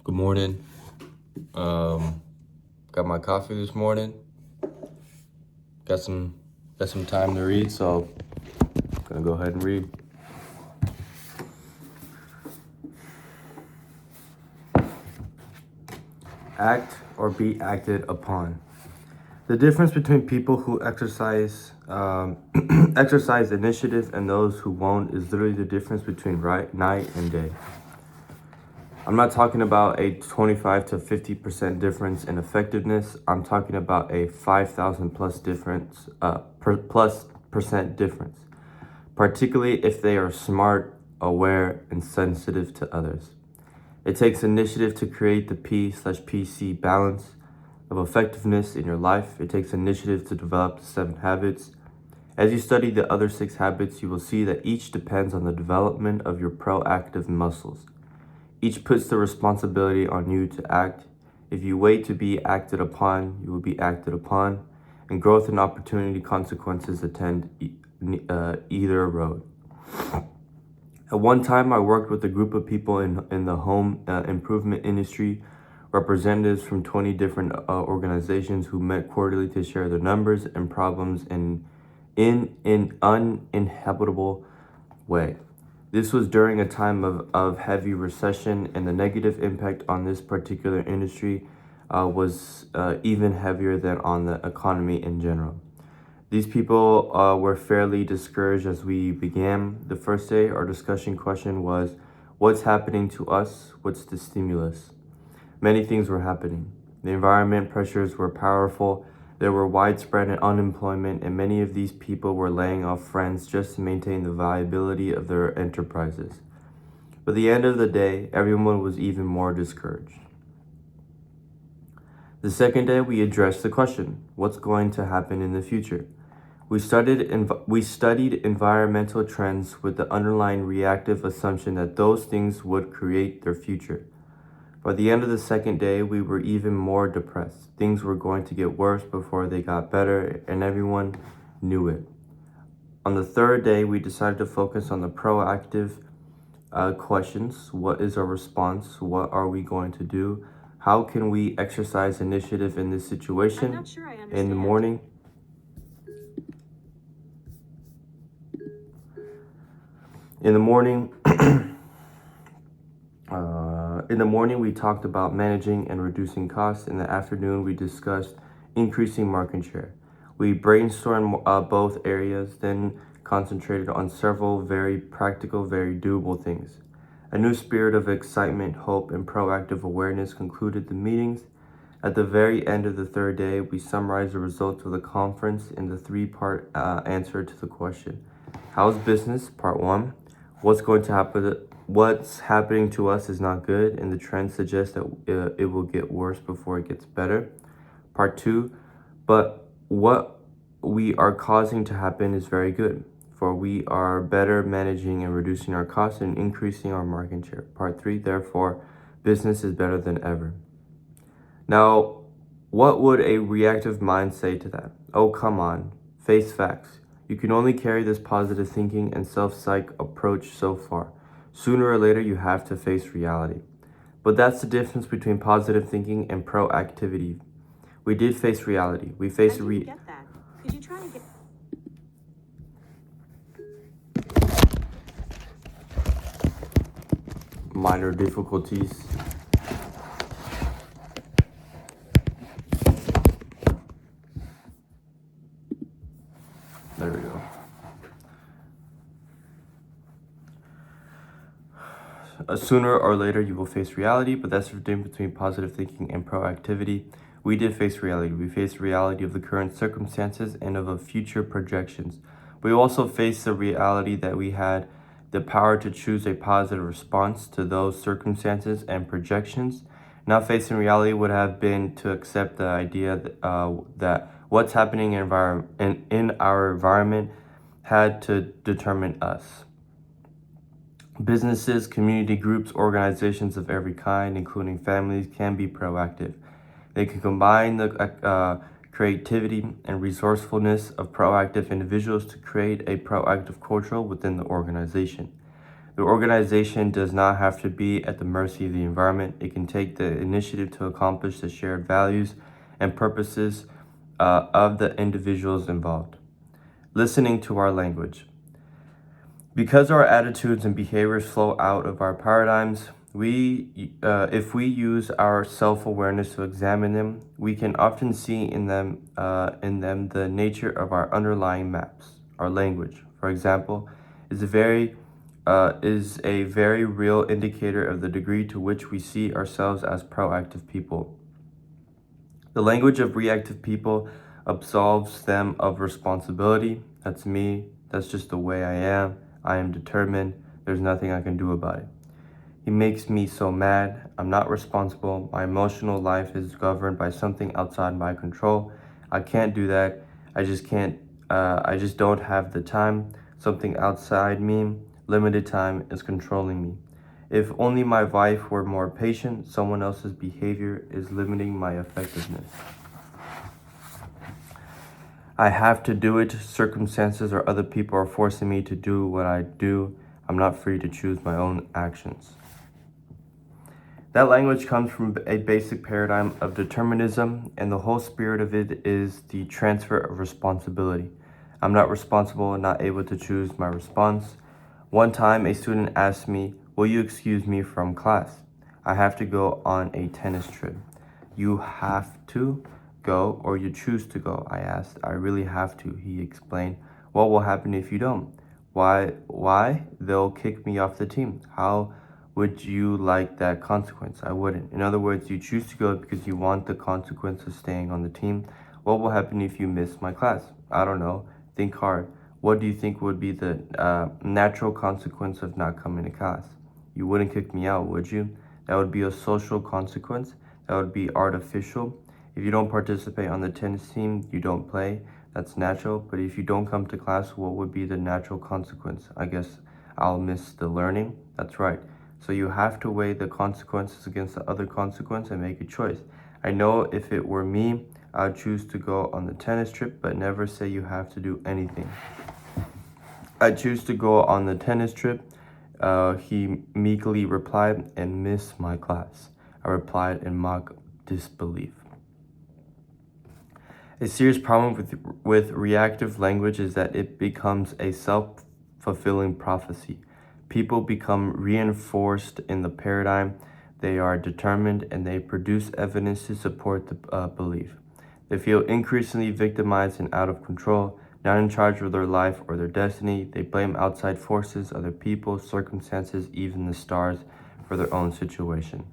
Good morning. Got my coffee this morning. Got some time to read, so I'm gonna go ahead and read. Act or be acted upon. The difference between people who exercise exercise initiative and those who won't is literally the difference between night and day. I'm not talking about a 25 to 50% difference in effectiveness. I'm talking about a 5,000 plus difference, plus percent difference, particularly if they are smart, aware, and sensitive to others. It takes initiative to create the P/PC balance of effectiveness in your life. It takes initiative to develop the 7 habits. As you study the other 6 habits, you will see that each depends on the development of your proactive muscles. Each puts the responsibility on you to act. If you wait to be acted upon, you will be acted upon, and growth and opportunity consequences attend either road. At one time, I worked with a group of people in the home improvement industry, representatives from 20 different organizations who met quarterly to share their numbers and problems in an uninhabitable way. This was during a time of heavy recession, and the negative impact on this particular industry was even heavier than on the economy in general. These people were fairly discouraged as we began. The first day, our discussion question was, what's happening to us? What's the stimulus? Many things were happening. The environment pressures were powerful. There were widespread unemployment, and many of these people were laying off friends just to maintain the viability of their enterprises. By the end of the day, everyone was even more discouraged. The second day, we addressed the question, what's going to happen in the future? We studied environmental trends with the underlying reactive assumption that those things would create their future. By the end of the second day, we were even more depressed. Things were going to get worse before they got better, and everyone knew it. On the third day, we decided to focus on the proactive questions. What is our response? What are we going to do? How can we exercise initiative in this situation? I'm not sure I understand. In the morning, we talked about managing and reducing costs. In the afternoon, we discussed increasing market share. We brainstormed both areas, then concentrated on several very practical, very doable things. A new spirit of excitement, hope, and proactive awareness concluded the meetings. At the very end of the third day, we summarized the results of the conference in the 3-part answer to the question. How's business? Part 1. What's going to happen? What's happening to us is not good, and the trend suggests that it will get worse before it gets better. Part 2. But what we are causing to happen is very good, for we are better managing and reducing our costs and increasing our market share. Part 3. Therefore, business is better than ever. Now, what would a reactive mind say to that? Oh, come on. Face facts. You can only carry this positive thinking and self-psych approach so far. Sooner or later, you have to face reality. But that's the difference between positive thinking and proactivity. We did face reality. We faced I didn't get that. Could you try to get... minor difficulties. There we go. Sooner or later, you will face reality, but that's the difference between positive thinking and proactivity. We did face reality. We faced reality of the current circumstances and of future projections. We also faced the reality that we had the power to choose a positive response to those circumstances and projections. Not facing reality would have been to accept the idea that what's happening in our environment had to determine us. Businesses, community groups, organizations of every kind, including families, can be proactive. They can combine the creativity and resourcefulness of proactive individuals to create a proactive culture within the organization. The organization does not have to be at the mercy of the environment. It can take the initiative to accomplish the shared values and purposes of the individuals involved. Listening to our language. Because our attitudes and behaviors flow out of our paradigms, if we use our self-awareness to examine them, we can often see in them the nature of our underlying maps. Our language, for example, is a very real indicator of the degree to which we see ourselves as proactive people. The language of reactive people absolves them of responsibility. That's me. That's just the way I am. I am determined. There's nothing I can do about it. He makes me so mad. I'm not responsible. My emotional life is governed by something outside my control. I can't do that. I just don't have the time. Something outside me, limited time, is controlling me. If only my wife were more patient, someone else's behavior is limiting my effectiveness. I have to do it. Circumstances or other people are forcing me to do what I do. I'm not free to choose my own actions. That language comes from a basic paradigm of determinism, and the whole spirit of it is the transfer of responsibility. I'm not responsible and not able to choose my response. One time, a student asked me, "Will you excuse me from class? I have to go on a tennis trip." "You have to go or you choose to go?" I asked. "I really have to," he explained. "What will happen if you don't?" Why? They'll kick me off the team." "How would you like that consequence?" "I wouldn't." In other words, you choose to go because you want the consequence of staying on the team. "What will happen if you miss my class?" "I don't know. Think hard. What do you think would be the natural consequence of not coming to class?" "You wouldn't kick me out, would you?" "That would be a social consequence. That would be artificial. If you don't participate on the tennis team, you don't play. That's natural. But if you don't come to class, what would be the natural consequence?" "I guess I'll miss the learning." "That's right. So you have to weigh the consequences against the other consequence and make a choice. I know if it were me, I'd choose to go on the tennis trip, but never say you have to do anything." "I choose to go on the tennis trip," he meekly replied, "and miss my class." I replied in mock disbelief. A serious problem with reactive language is that it becomes a self-fulfilling prophecy. People become reinforced in the paradigm. They are determined and they produce evidence to support the belief. They feel increasingly victimized and out of control, not in charge of their life or their destiny. They blame outside forces, other people, circumstances, even the stars, for their own situation.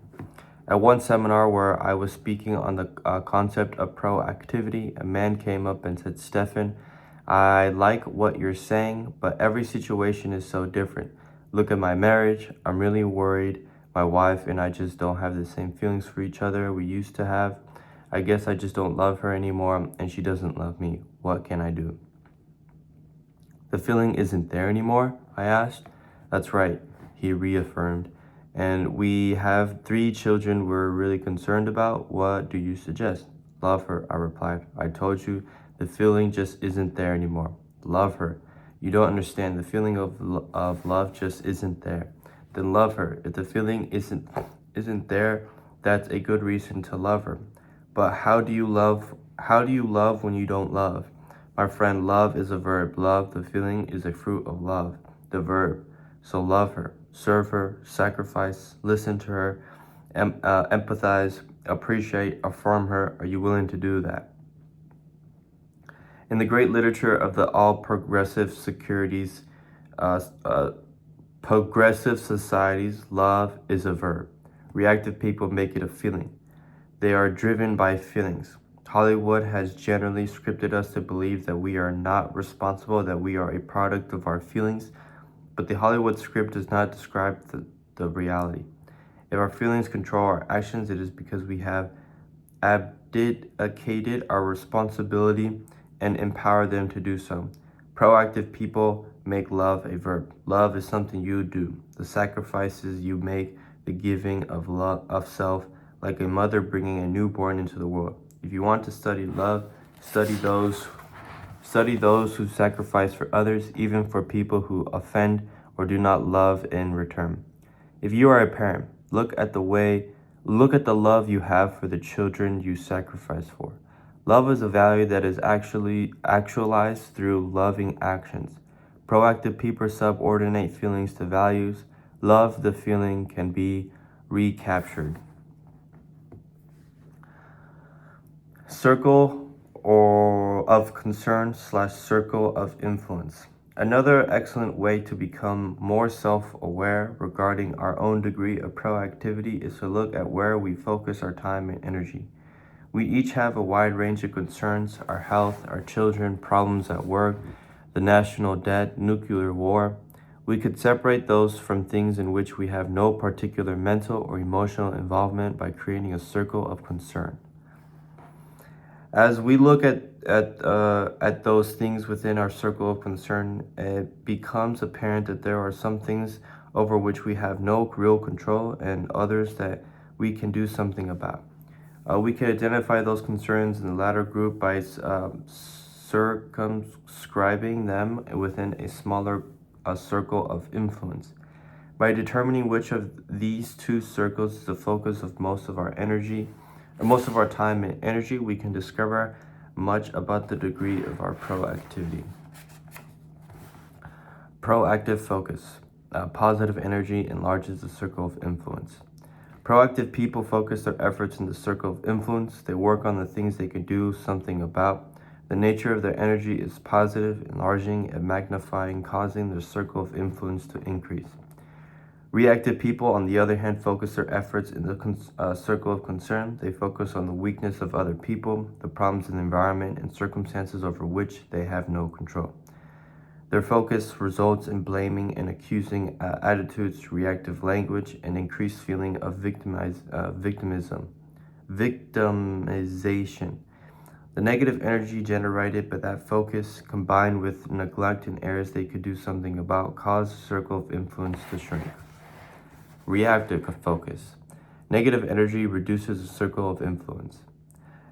At one seminar where I was speaking on the concept of proactivity, a man came up and said, "Stefan, I like what you're saying, but every situation is so different. Look at my marriage. I'm really worried. My wife and I just don't have the same feelings for each other we used to have. I guess I just don't love her anymore, and she doesn't love me. What can I do?" "The feeling isn't there anymore?" I asked. "That's right," he reaffirmed. "And we have 3 children we're really concerned about. What do you suggest?" "Love her," I replied. "I told you, the feeling just isn't there anymore." "Love her? You don't understand. The feeling of love just isn't there." "Then love her. If the feeling isn't there, that's a good reason to love her." "But how do you love when you don't love?" "My friend, love is a verb. Love, the feeling, is a fruit of love, the verb. So love her, serve her, sacrifice, listen to her, empathize, appreciate, affirm her. Are you willing to do that?" In the great literature of the all progressive societies, love is a verb. Reactive people make it a feeling. They are driven by feelings. Hollywood has generally scripted us to believe that we are not responsible, that we are a product of our feelings, but the Hollywood script does not describe the reality. If our feelings control our actions, it is because we have abdicated our responsibility and empower them to do so. Proactive people make love a verb. Love is something you do. The sacrifices you make, the giving of love of self, like a mother bringing a newborn into the world. If you want to study love, study those who sacrifice for others, even for people who offend or do not love in return. If you are a parent, look at the love you have for the children you sacrifice for. Love is a value that is actually actualized through loving actions. Proactive people subordinate feelings to values. Love, the feeling, can be recaptured. Circle or of concern / circle of influence. Another excellent way to become more self-aware regarding our own degree of proactivity is to look at where we focus our time and energy. We each have a wide range of concerns: our health, our children, problems at work, the national debt, nuclear war. We could separate those from things in which we have no particular mental or emotional involvement by creating a circle of concern. As we look at those things within our circle of concern, it becomes apparent that there are some things over which we have no real control and others that we can do something about. We can identify those concerns in the latter group by circumscribing them within a smaller circle of influence. By determining which of these two circles is the focus of most of our time and energy, we can discover much about the degree of our proactivity. Proactive focus. Positive energy enlarges the circle of influence. Proactive people focus their efforts in the circle of influence. They work on the things they can do something about. The nature of their energy is positive, enlarging and magnifying, causing their circle of influence to increase. Reactive people, on the other hand, focus their efforts in the circle of concern. They focus on the weakness of other people, the problems in the environment, and circumstances over which they have no control. Their focus results in blaming and accusing attitudes, reactive language, and increased feeling of victimization. The negative energy generated by that focus, combined with neglect and errors they could do something about, cause the circle of influence to shrink. Reactive focus. Negative energy reduces the circle of influence.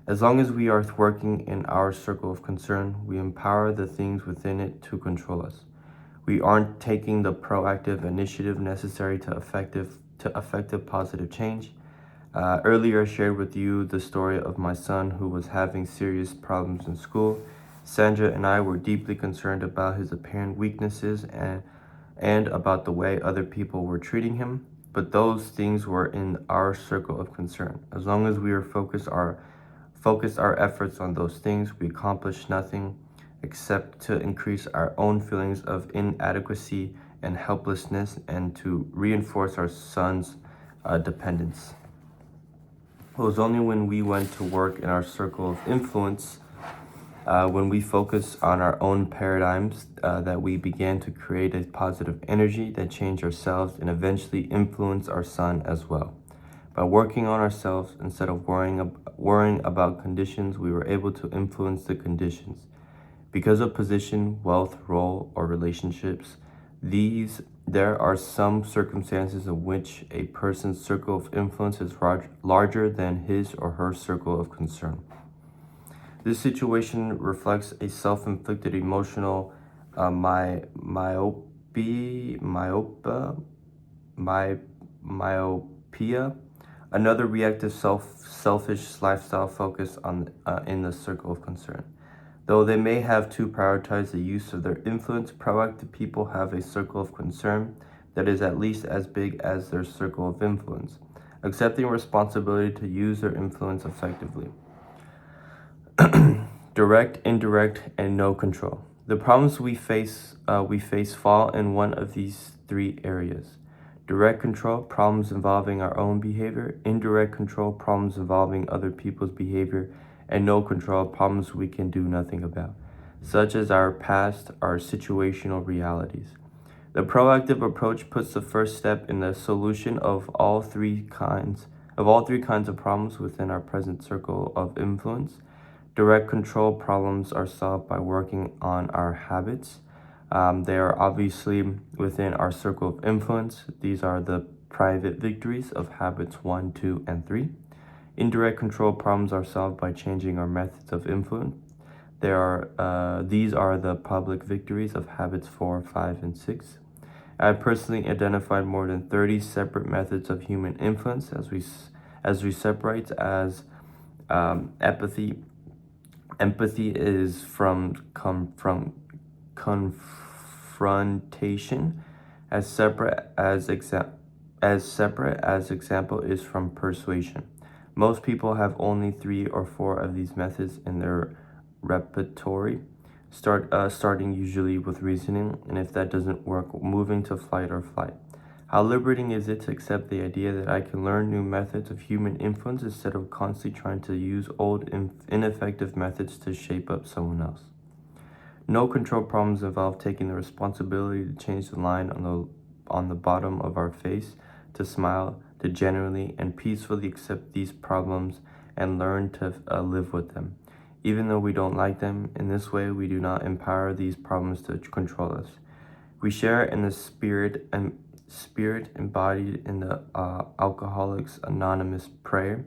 As long as we are working in our circle of concern, we empower the things within it to control us. We aren't taking the proactive initiative necessary to effective positive change. Earlier, I shared with you the story of my son who was having serious problems in school. Sandra and I were deeply concerned about his apparent weaknesses and about the way other people were treating him. But those things were in our circle of concern. As long as we are focused our efforts on those things, we accomplish nothing except to increase our own feelings of inadequacy and helplessness and to reinforce our son's dependence. It was only when we went to work in our circle of influence, when we focused on our own paradigms, that we began to create a positive energy that changed ourselves and eventually influenced our son as well. By working on ourselves instead of worrying about conditions, we were able to influence the conditions. Because of position, wealth, role, or relationships, there are some circumstances in which a person's circle of influence is larger than his or her circle of concern. This situation reflects a self-inflicted emotional myopia. Another reactive selfish lifestyle focus in the circle of concern. Though they may have to prioritize the use of their influence, proactive people have a circle of concern that is at least as big as their circle of influence, accepting responsibility to use their influence effectively. Direct, indirect, and no control. The problems we face fall in one of these three areas. Direct control, problems involving our own behavior. Indirect control, problems involving other people's behavior. And no control, problems we can do nothing about, such as our past, our situational realities. The proactive approach puts the first step in the solution of all three kinds of problems within our present circle of influence. Direct control problems are solved by working on our habits. They are obviously within our circle of influence. These are the private victories of habits 1, 2, and 3. Indirect control problems are solved by changing our methods of influence. These are the public victories of habits 4, 5, and 6. I have personally identified more than 30 separate methods of human influence as we separate as empathy. Empathy is from confrontation, as separate as example is from persuasion. Most people have only 3 or 4 of these methods in their repertoire, starting usually with reasoning, and if that doesn't work, moving to flight or flight. How liberating is it to accept the idea that I can learn new methods of human influence instead of constantly trying to use old, ineffective methods to shape up someone else? No control problems involve taking the responsibility to change the line on the bottom of our face, to smile, to genuinely and peacefully accept these problems and learn to live with them, even though we don't like them. In this way, we do not empower these problems to control us. We share in the spirit embodied in the Alcoholics Anonymous prayer.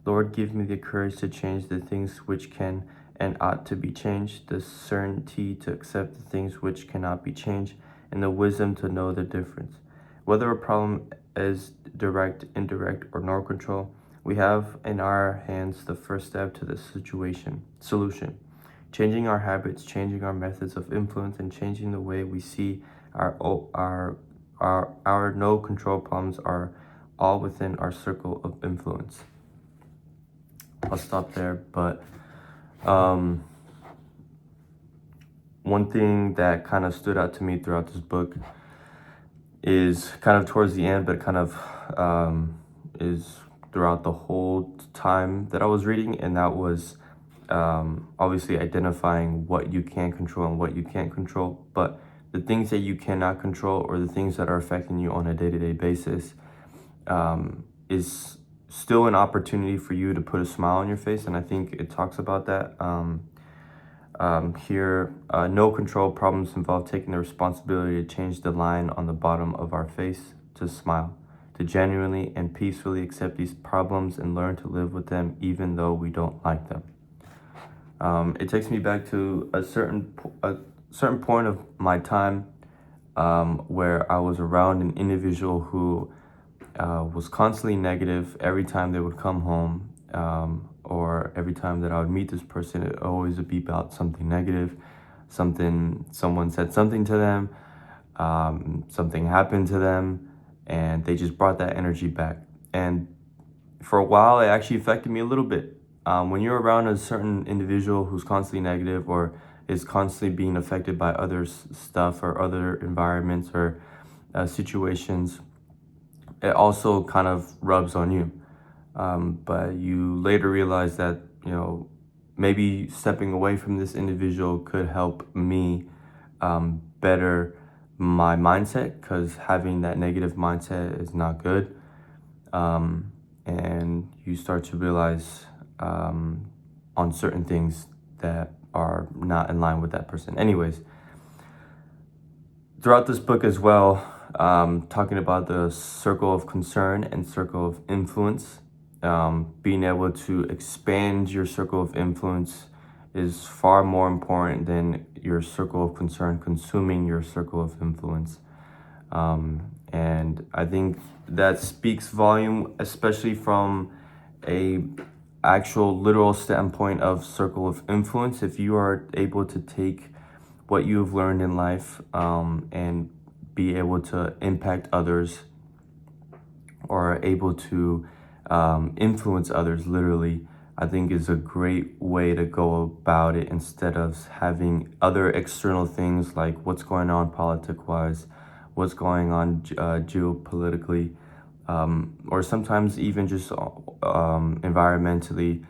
Lord, give me the courage to change the things which can and ought to be changed, the certainty to accept the things which cannot be changed, and the wisdom to know the difference. Whether a problem is direct, indirect, or no control, we have in our hands the first step to the solution. Changing our habits, changing our methods of influence, and changing the way we see our no control problems are all within our circle of influence. I'll stop there, but one thing that kind of stood out to me throughout this book is kind of towards the end, but kind of is throughout the whole time that I was reading, and that was obviously identifying what you can control and what you can't control. But the things that you cannot control, or the things that are affecting you on a day-to-day basis, is still an opportunity for you to put a smile on your face. And I think it talks about that here. No control problems involve taking the responsibility to change the line on the bottom of our face, to smile, to genuinely and peacefully accept these problems and learn to live with them even though we don't like them. It takes me back to a certain point of my time where I was around an individual who was constantly negative. Every time they would come home, or every time that I would meet this person, it always would be about something negative. Someone said something to them, something happened to them, and they just brought that energy back. And for a while, it actually affected me a little bit. When you're around a certain individual who's constantly negative, or is constantly being affected by other stuff or other environments or situations, it also kind of rubs on you. But you later realize that, maybe stepping away from this individual could help me better my mindset, because having that negative mindset is not good. And you start to realize on certain things that are not in line with that person. Anyways, throughout this book as well, talking about the circle of concern and circle of influence, being able to expand your circle of influence is far more important than your circle of concern consuming your circle of influence. And I think that speaks volume, especially from a actual literal standpoint of circle of influence. If you are able to take what you've learned in life and be able to impact others, or able to influence others literally, I think is a great way to go about it, instead of having other external things like what's going on politic-wise, what's going on geopolitically, or sometimes even just environmentally.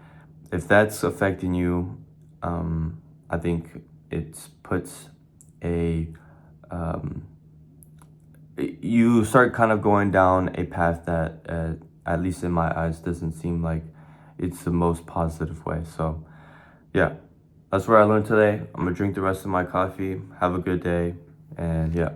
If that's affecting you, I think it puts you start kind of going down a path that, at least in my eyes, doesn't seem like it's the most positive way. So yeah, that's what I learned today. I'm gonna drink the rest of my coffee, have a good day, and yeah.